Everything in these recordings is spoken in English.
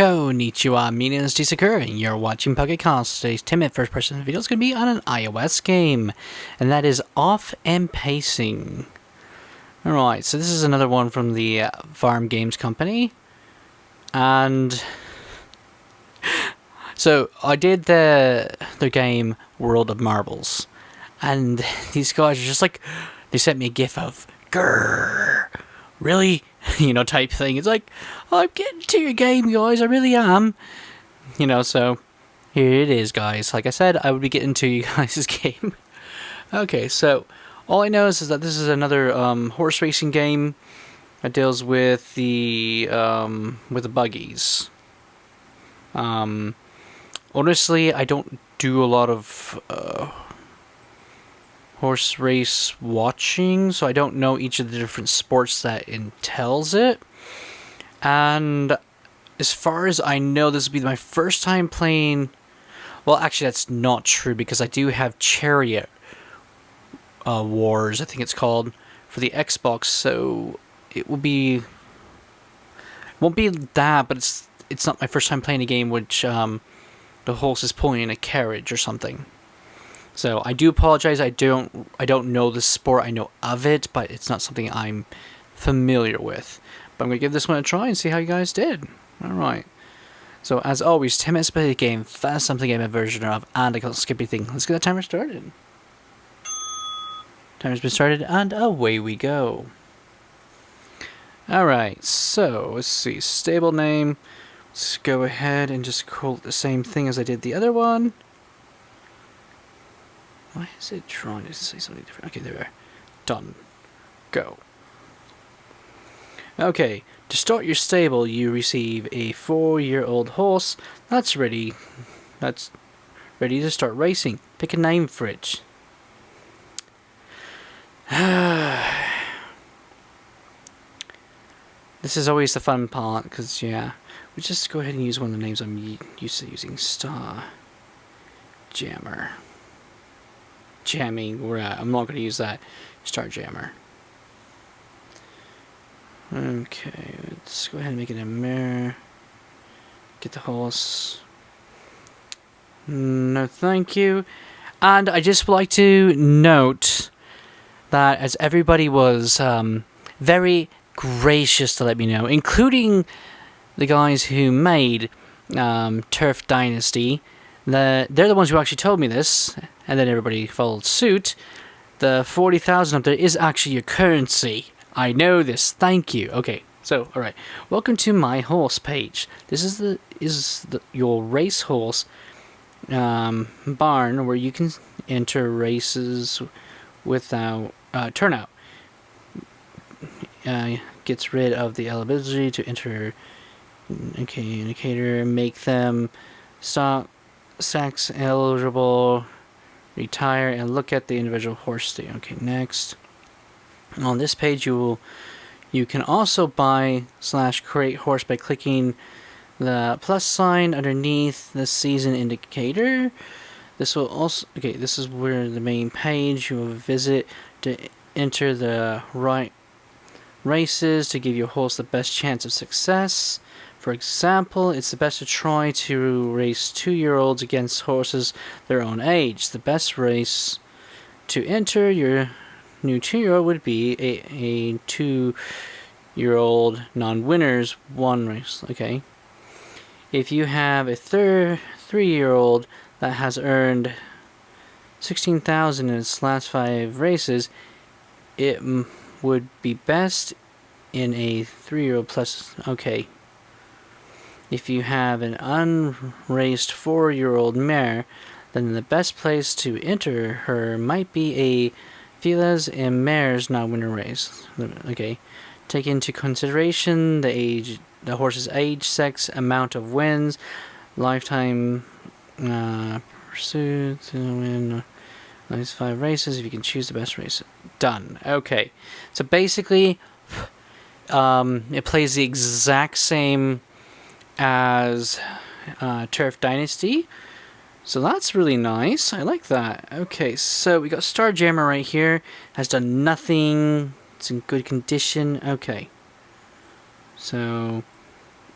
Konnichiwa, my name is Sakura, and you're watching Pokecast. Today's 10-minute first-person video is going to be on an iOS game, and that is Off and Pacing. Alright, so this is another one from the Farm Games Company, and so I did their game World of Marbles, and these guys are just like, they sent me a gif of, grrr, really? You know, type thing. It's like, I'm getting to your game, guys, I really am. You know, so here it is, guys. Like I said, I would be getting to you guys' game. Okay, so all I know is that this is another horse racing game that deals with the buggies. Honestly, I don't do a lot of horse race watching, so I don't know each of the different sports that entails it. And as far as I know, this will be my first time playing. Well, actually, that's not true because I do have Chariot Wars, I think it's called, for the Xbox. So it won't be that, but it's not my first time playing a game which the horse is pulling in a carriage or something. So I do apologize. I don't know the sport. I know of it, but it's not something I'm familiar with. But I'm gonna give this one a try and see how you guys did. All right. So as always, 10 minutes to play the game, fast something game a version of, and I can't skip anything. Let's get the timer started. Timer's been started, and away we go. All right. So let's see. Stable name. Let's go ahead and just call it the same thing as I did the other one. Why is it trying to say something different? Okay, there we are. Done. Go. Okay, to start your stable, you receive a 4-year-old horse that's ready to start racing. Pick a name for it. This is always the fun part, because, yeah, we'll just go ahead and use one of the names I'm used to using. Star Jammer. Jamming, I'm not going to use that. Star Jammer. Okay, let's go ahead and make it a mare. Get the horse. No, thank you. And I just would like to note that as everybody was very gracious to let me know, including the guys who made Turf Dynasty, they're the ones who actually told me this, and then everybody followed suit. The 40,000 up there is actually your currency. I know this. Thank you. Okay, so all right. Welcome to my horse page. This is your racehorse barn where you can enter races without turnout. Gets rid of the eligibility to enter. Okay, indicator. Make them stop. Stacks eligible, retire, and look at the individual horse state. Okay, next. On this page, you can also buy / create horse by clicking the plus sign underneath the season indicator. This will also this is where the main page you will visit to enter the right races to give your horse the best chance of success. For example, it's the best to try to race 2-year-olds against horses their own age. The best race to enter your new 2-year-old would be a 2-year-old non-winners 1 race. Okay. If you have a 3-year-old that has earned 16,000 in its last 5 races, it would be best in a 3-year-old plus. Okay. If you have an unraced 4-year-old mare, then the best place to enter her might be a Filles and Mares non-winner race. Okay. Take into consideration the horse's age, sex, amount of wins, lifetime pursuit to win those 5 races. If you can choose the best race. Done. Okay. So basically, it plays the exact same as Turf Dynasty, so that's really nice. I like that. Okay, so we got Star Jammer right here. Has done nothing. It's in good condition. Okay, so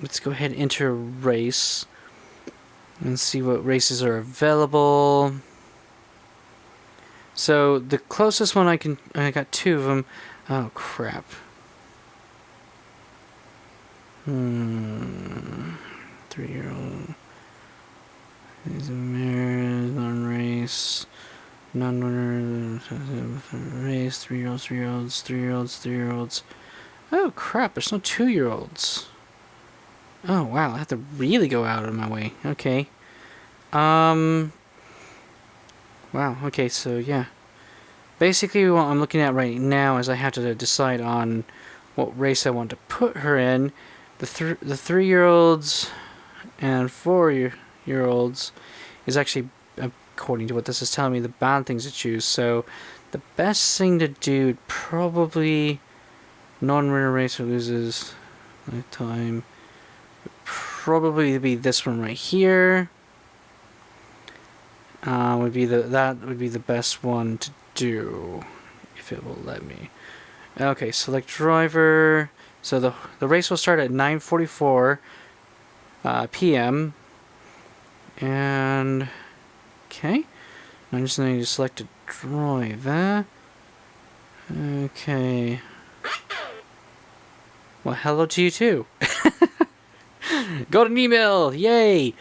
let's go ahead and enter race and see what races are available. So the closest one I got 2 of them. Oh crap. 3-year-old. These are mares, non-race, non-winner, race, 3-year-olds, 3-year-olds, 3-year-olds, 3-year-olds. Oh crap, there's no 2-year-olds. Oh wow, I have to really go out of my way. Okay. Wow, okay, so yeah. Basically what I'm looking at right now is I have to decide on what race I want to put her in. The 3-year-olds and 4-year-olds is actually, according to what this is telling me, the bad things to choose. So the best thing to do probably non-winner racer loses lifetime. Probably be this one right here. Would be the best one to do if it will let me. Okay, select driver. So the race will start at 9:44 p.m. And okay, I'm just going to select a driver. Okay. Well, hello to you too. Got an email! Yay!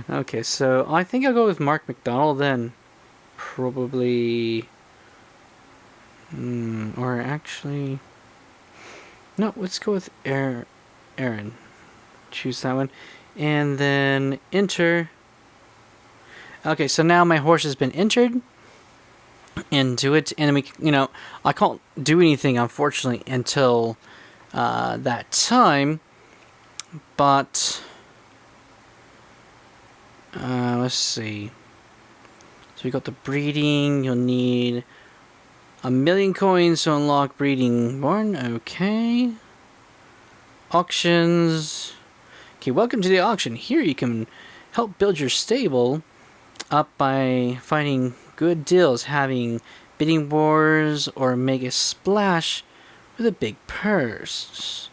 Okay, so I think I'll go with Mark McDonald then. Probably. Or actually. No, let's go with Aaron. Choose that one. And then enter. Okay, so now my horse has been entered into it. And we, I can't do anything, unfortunately, until that time. But let's see. So we got the breeding. You'll need 1,000,000 coins to unlock breeding born. Okay. Auctions. Okay, welcome to the auction. Here you can help build your stable up by finding good deals, having bidding wars, or make a splash with a big purse.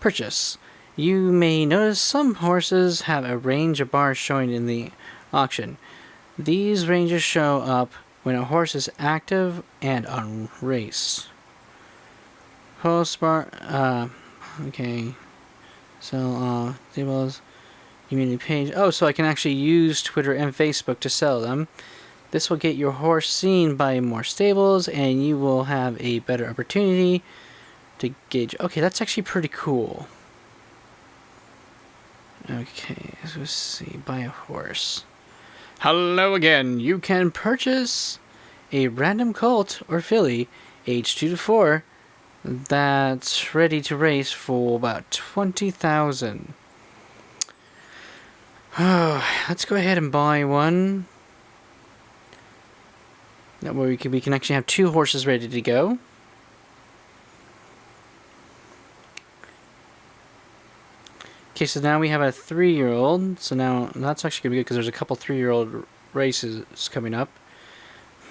Purchase. You may notice some horses have a range of bars showing in the auction. These ranges show up when a horse is active and on race. Post bar. Okay. So, tables. Community page. Oh, so I can actually use Twitter and Facebook to sell them. This will get your horse seen by more stables, and you will have a better opportunity to gauge. Okay, that's actually pretty cool. Okay, so let's see. Buy a horse. Hello again. You can purchase a random colt or filly, age 2 to 4, that's ready to race for about 20,000. Let's go ahead and buy one. That way we can actually have 2 horses ready to go. Okay, so now we have a 3-year-old. So now that's actually gonna be good because there's a couple 3-year-old races coming up.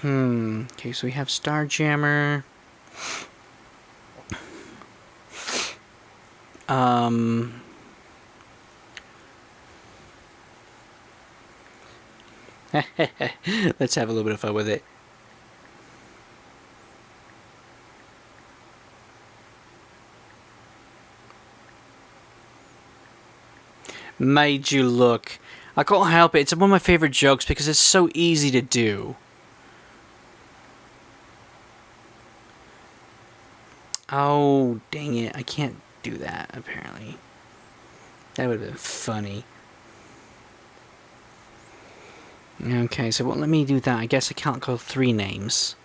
Okay, so we have Starjammer. Let's have a little bit of fun with it. Made you look. I can't help it. It's one of my favorite jokes because it's so easy to do. Oh, dang it. I can't do that, apparently. That would have been funny. Okay, so let me do that. I guess I can't go 3 names.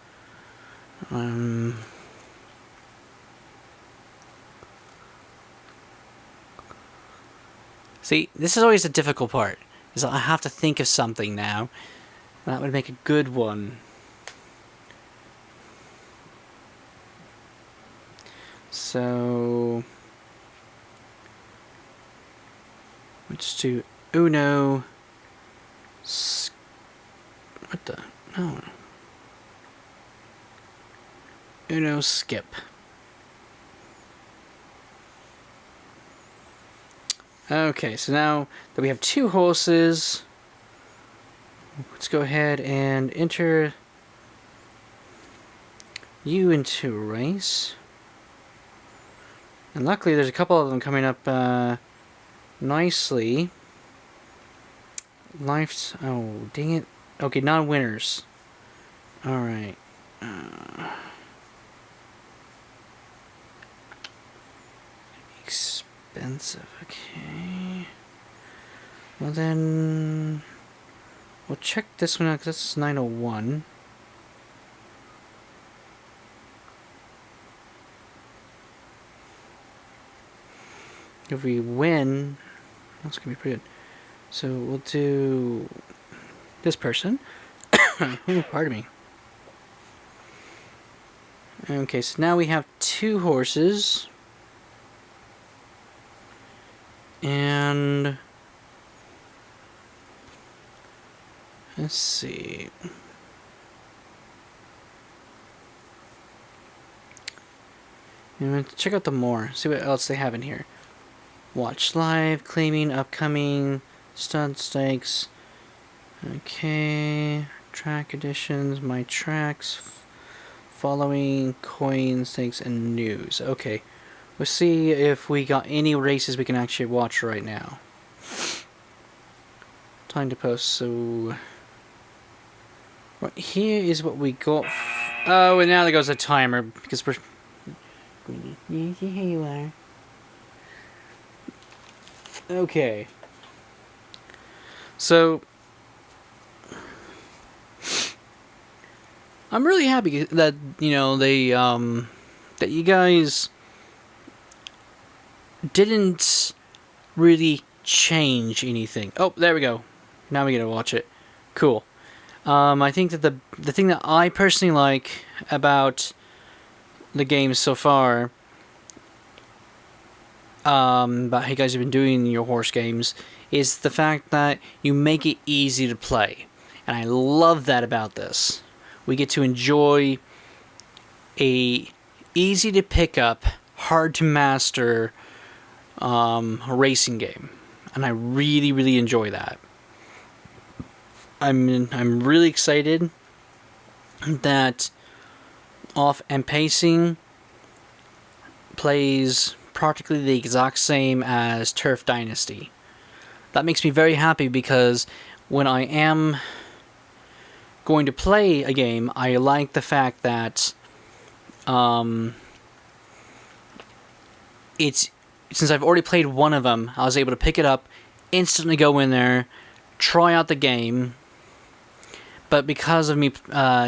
See, this is always the difficult part. Is that I have to think of something now. That would make a good one. So let's do Uno. What the? No. Uno skip. Okay, so now that we have 2 horses, let's go ahead and enter you into a race. And luckily there's a couple of them coming up nicely. Life's... oh, dang it. Okay, non-winners. Alright. Expensive, okay. Well then... we'll check this one out, because this is 901. If we win, that's gonna be pretty good. So we'll do this person. Ooh, pardon me. Okay, so now we have 2 horses. And let's see. And check out the more. See what else they have in here. Watch live, claiming, upcoming, stud stakes. Okay, track additions, my tracks, following, coin stakes, and news. Okay, let's see if we got any races we can actually watch right now. Time to post. So right here is what we got. Oh, and now there goes a timer because we're. Here you are. Okay. So I'm really happy that they that you guys didn't really change anything. Oh, there we go. Now we get to watch it. Cool. I think that the thing that I personally like about the game so far, about how you guys have been doing your horse games, is the fact that you make it easy to play. And I love that about this. We get to enjoy a easy to pick up, hard to master racing game. And I really, really enjoy that. I'm really excited that Off and Pacing plays practically the exact same as Turf Dynasty. That makes me very happy because when I am going to play a game, I like the fact that it's, since I've already played one of them, I was able to pick it up, instantly go in there, try out the game. But because of me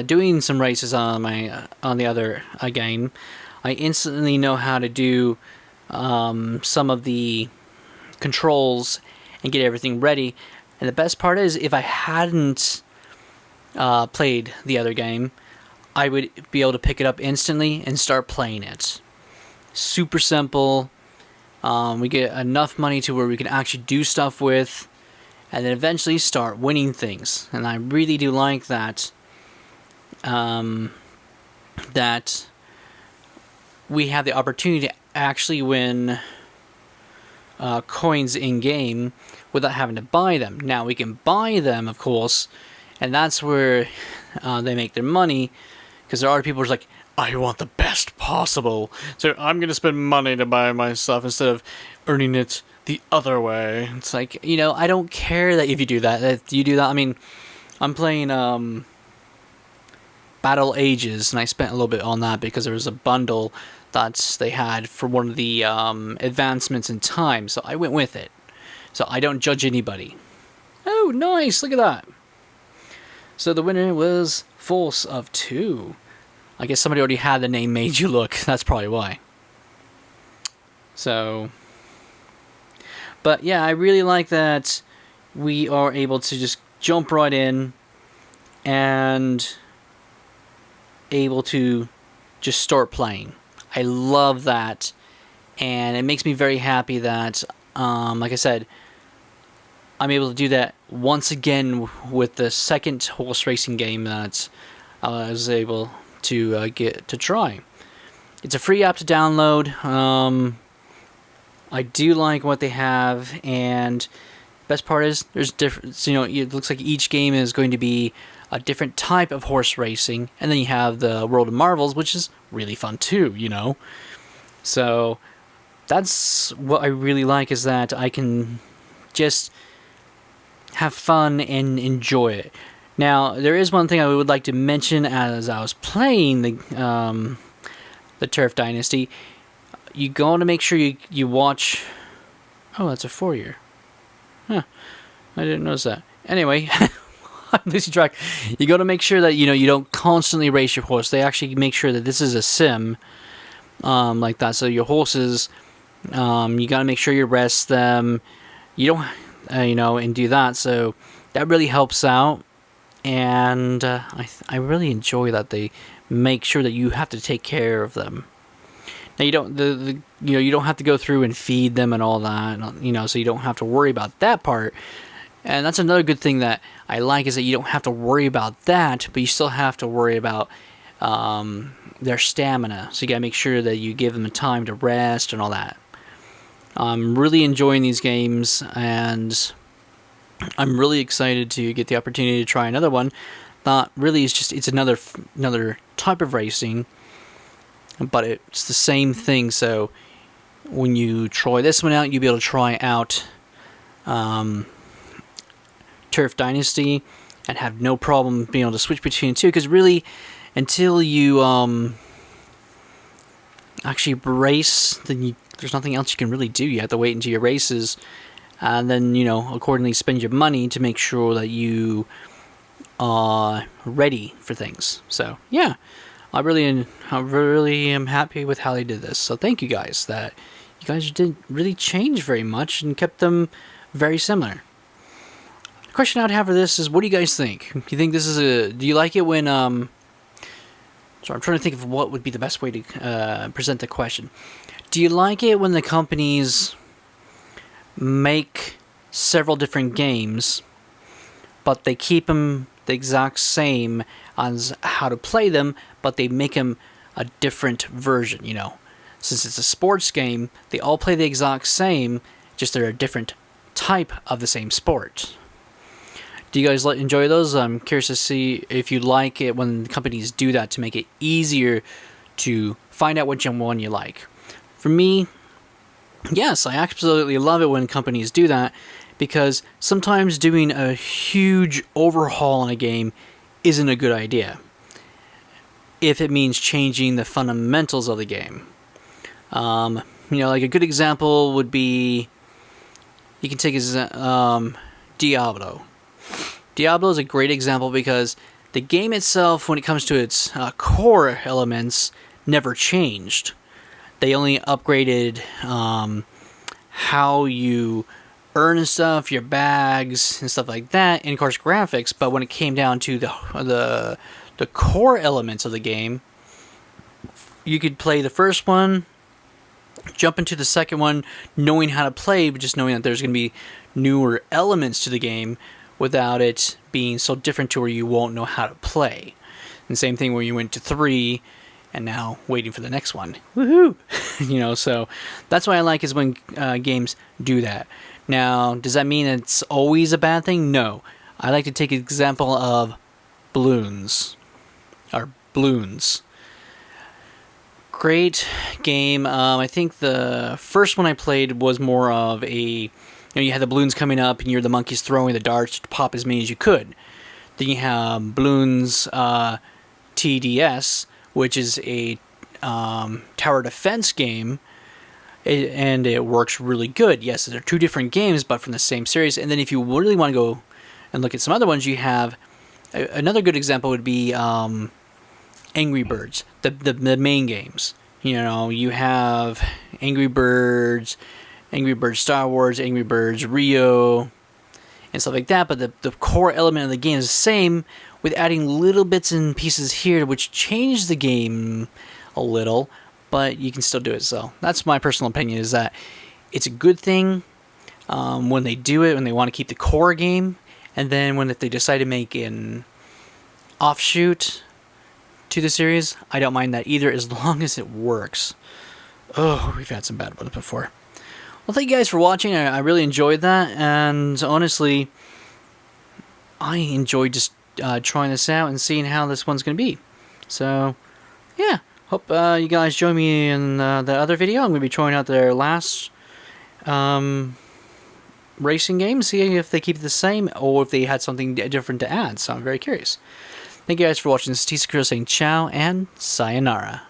doing some races on the other game, I instantly know how to do some of the controls and get everything ready. And the best part is, if I hadn't played the other game, I would be able to pick it up instantly and start playing it. Super simple. We get enough money to where we can actually do stuff with, and then eventually start winning things. And I really do like that. That we have the opportunity to actually win coins in game without having to buy them. Now we can buy them, of course, and that's where they make their money, because there are people who's like, I want the best possible, so I'm gonna spend money to buy my stuff instead of earning it the other way. It's like, I don't care that if you do that. If you do that, I mean, I'm playing Battle Ages, and I spent a little bit on that because there was a bundle that they had for one of the advancements in time, so I went with it. So I don't judge anybody. Oh, nice! Look at that. So the winner was Force of 2. I guess somebody already had the name Made You Look. That's probably why. So, but yeah, I really like that we are able to just jump right in and able to just start playing. I love that, and it makes me very happy that, like I said, I'm able to do that once again with the second horse racing game that I was able to get to try. It's a free app to download. I do like what they have, and best part is there's different. It looks like each game is going to be a different type of horse racing, and then you have the World of Marvels, which is really fun too. So that's what I really like, is that I can just have fun and enjoy it. Now, there is one thing I would like to mention as I was playing the Turf Dynasty. You go to make sure you watch. Oh, that's a 4-year. Huh. I didn't notice that. Anyway, I'm losing track. You got to make sure that you don't constantly race your horse. They actually make sure that this is a sim, like that. So your horses, you got to make sure you rest them. You don't, and do that. So that really helps out, and I really enjoy that they make sure that you have to take care of them. Now you don't you don't have to go through and feed them and all that, so you don't have to worry about that part. And that's another good thing that I like, is that you don't have to worry about that, but you still have to worry about their stamina. So you gotta make sure that you give them the time to rest and all that. I'm really enjoying these games, and I'm really excited to get the opportunity to try another one. Not really, it's another type of racing, but it's the same thing. So when you try this one out, you'll be able to try out Turf Dynasty and have no problem being able to switch between the two, because really, until you actually race, then there's nothing else you can really do. You have to wait until your races, and then accordingly spend your money to make sure that you are ready for things. So yeah, I really am happy with how they did this. So thank you guys. That you guys didn't really change very much and kept them very similar. The question I'd have for this is, what do you guys think? Do you think this is do you like it when so I'm trying to think of what would be the best way to present the question. Do you like it when the companies make several different games, but they keep them the exact same as how to play them, but they make them a different version? Since it's a sports game, they all play the exact same, just they're a different type of the same sport. Do you guys enjoy those? I'm curious to see if you like it when companies do that to make it easier to find out which one you like. For me, yes, I absolutely love it when companies do that, because sometimes doing a huge overhaul on a game isn't a good idea if it means changing the fundamentals of the game. Like a good example would be, you can take Diablo. Diablo is a great example because the game itself, when it comes to its core elements, never changed. They only upgraded how you earn stuff, your bags, and stuff like that, and of course graphics. But when it came down to the core elements of the game, you could play the first one, jump into the second one, knowing how to play, but just knowing that there's going to be newer elements to the game without it being so different to where you won't know how to play. And same thing when you went to 3 and now waiting for the next one. Woohoo! So that's what I like, is when games do that. Now, does that mean it's always a bad thing? No. I like to take an example of Bloons. Great game. I think the first one I played was more of a, you had the balloons coming up and you're the monkeys throwing the darts to pop as many as you could. Then you have Bloons TDS, which is a tower defense game, and it works really good. Yes, they're two different games, but from the same series. And then if you really want to go and look at some other ones, you have another good example would be Angry Birds, the main games. You have Angry Birds Star Wars, Angry Birds Rio, and stuff like that. But the core element of the game is the same, with adding little bits and pieces here, which change the game a little, but you can still do it. So that's my personal opinion, is that it's a good thing when they do it, when they want to keep the core game, and then if they decide to make an offshoot to the series, I don't mind that either, as long as it works. Oh, we've had some bad ones before. Well, thank you guys for watching. I really enjoyed that, and honestly, I enjoyed just trying this out and seeing how this one's going to be. So, yeah. Hope you guys join me in the other video. I'm going to be trying out their last racing game, see if they keep it the same or if they had something different to add. So I'm very curious. Thank you guys for watching. This is T-Sakura saying ciao and sayonara.